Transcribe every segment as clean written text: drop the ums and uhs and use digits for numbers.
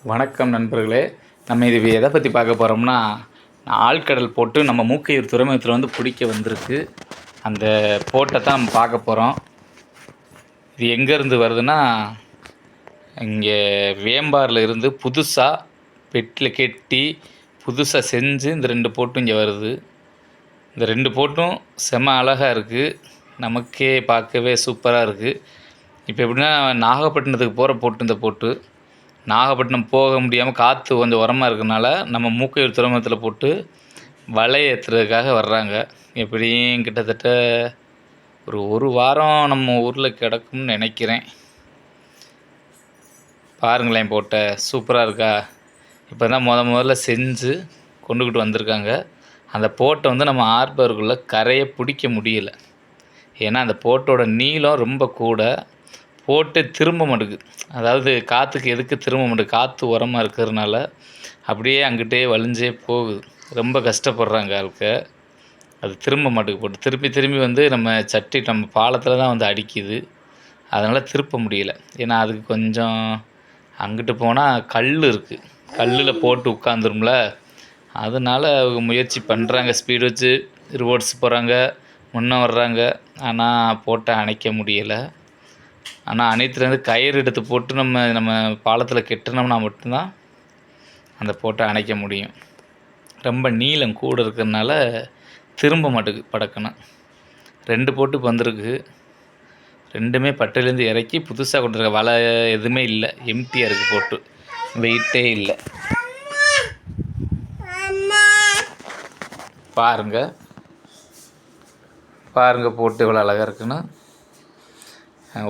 வணக்கம் நண்பர்களே. நம்ம இது எதை பற்றி பார்க்க போகிறோம்னா, ஆழ்கடல் போட்டு நம்ம மூக்கையூர் துறைமுகத்தில் வந்து பிடிக்க வந்திருக்கு. அந்த போட்டை தான் நம்ம பார்க்க போகிறோம். இது எங்கேருந்து வருதுன்னா, இங்கே வேம்பாரில் இருந்து புதுசாக பெட்டில் கெட்டி புதுசாக செஞ்சு இந்த 2 போட்டும் இங்கே வருது. இந்த 2 போட்டும் செம அழகாக இருக்குது. நமக்கே பார்க்கவே சூப்பராக இருக்குது. இப்போ எப்படின்னா, நாகப்பட்டினத்துக்கு போகிற போட்டு இந்த போட்டு நாகப்பட்டினம் போக முடியாமல் காற்று கொஞ்சம் உரமாக இருக்கிறனால நம்ம மூக்கையூர் துறைமுகத்தில் போட்டு வலை ஏற்றுறதுக்காக வர்றாங்க. எப்படியும் கிட்டத்தட்ட ஒரு வாரம் நம்ம ஊரில் கிடக்கும்னு நினைக்கிறேன். பாருங்களேன், போட்டை சூப்பராக இருக்கா? இப்போ தான் முதல்ல செஞ்சு கொண்டுக்கிட்டு வந்திருக்காங்க. அந்த போட்டை வந்து நம்ம ஆர்பருக்குள்ளே கரையை பிடிக்க முடியல. ஏன்னா அந்த போட்டோட நீளம் ரொம்ப கூட, போட்டு திரும்ப மாட்டேங்குது. அதாவது காற்றுக்கு எதுக்கு திரும்ப மாட்டேங்குது, காற்று உரமாக இருக்கிறதுனால அப்படியே அங்கிட்டே வலிஞ்சே போகுது. ரொம்ப கஷ்டப்படுறாங்க ஆளுக்க. அது திரும்ப மாட்டேங்குது. போட்டு திருப்பி திரும்பி வந்து நம்ம பாலத்தில் தான் வந்து அடிக்குது. அதனால் திருப்ப முடியல. ஏன்னா அதுக்கு கொஞ்சம் அங்கிட்டு போனால் கல் இருக்குது, கல்லில் போட்டு உட்காந்துரும்ல. அதனால் அவங்க முயற்சி பண்ணுறாங்க, ஸ்பீடு வச்சு ரிவர்ஸ் போகிறாங்க, முன்னே வர்றாங்க. ஆனால் போட்டை அணைக்க முடியலை. ஆனால் அனைத்துலேருந்து கயிறு எடுத்து போட்டு நம்ம பாலத்தில் கெட்டினோம்னா மட்டும்தான் அந்த போட்டை அணைக்க முடியும். ரொம்ப நீளம் கூட இருக்கிறதுனால திரும்ப மாட்டேங்குது படக்குன்னு. 2 போட்டு வந்திருக்கு. 2மே பட்டையிலேருந்து இறக்கி புதுசாக கொண்டு வலை எதுவுமே இல்லை, எம்டியாக இருக்குது. போட்டு வெயிட்டே இல்லை. பாருங்கள் போட்டு இவ்வளோ அழகாக இருக்குன்னு.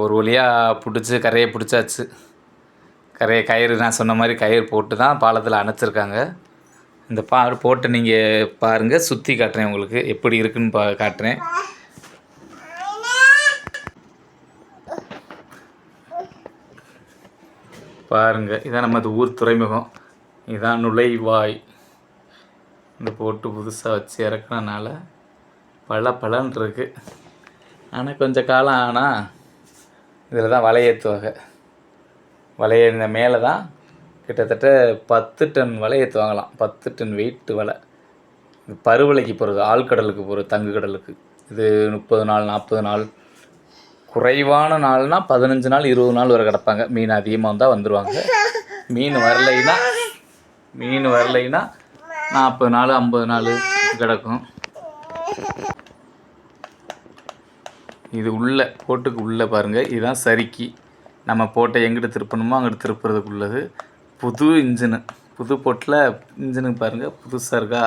ஒரு வழியாக பிடிச்சி கரையை பிடிச்சாச்சு. கயிறு நான் சொன்ன மாதிரி கயிறு போட்டு தான் பாலத்தில் அணைச்சிருக்காங்க. இந்த போட்டு நீங்கள் பாருங்கள், சுற்றி காட்டுறேன் உங்களுக்கு எப்படி இருக்குன்னு காட்டுறேன். பாருங்கள், இதான் நமது ஊர் துறைமுகம். இதுதான் நுழைவாய். இந்த போட்டு புதுசாக வச்சு இறக்குனனால பலன்னு இருக்குது. ஆனால் கொஞ்சம் காலம் ஆனால் இதில் தான் வலை ஏற்றுவாங்க. இந்த மேலே தான் கிட்டத்தட்ட 10 டன் வலை ஏற்றுவாங்களாம். 10 டன் வெயிட்டு வலை. இது பருவலைக்கு போகிறது, ஆழ்கடலுக்கு போகிறது, தங்கு கடலுக்கு. இது 30 நாள் 40 நாள், குறைவான நாள்னால் 15 நாள் 20 நாள் வரை கிடப்பாங்க. மீன் அதிகமாக வந்தால் வந்துடுவாங்க. மீன் வரலைன்னா 40 நாள் 50 நாள் கிடக்கும். இது போட்டுக்கு உள்ளே பாருங்கள், இதுதான் சறுக்கி நம்ம போட்டை எங்கிட்ட திருப்பணுமோ அங்கிட்ட திருப்புறதுக்கு உள்ளது. புது இன்ஜினு, புது போட்டில் இன்ஜினுக்கு பாருங்கள் புதுசாக இருக்கா?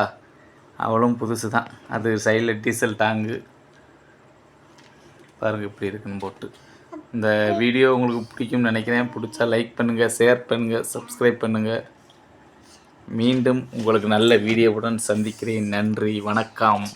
அவ்வளோ புதுசு தான். அது சைடில் டீசல் டேங்கு பாருங்கள் இப்படி இருக்குன்னு போட்டு. இந்த வீடியோ உங்களுக்கு பிடிக்கும்னு நினைக்கிறேன். பிடிச்சா லைக் பண்ணுங்கள், ஷேர் பண்ணுங்கள், சப்ஸ்கிரைப் பண்ணுங்கள். மீண்டும் உங்களுக்கு நல்ல வீடியோவுடன் சந்திக்கிறேன். நன்றி, வணக்கம்.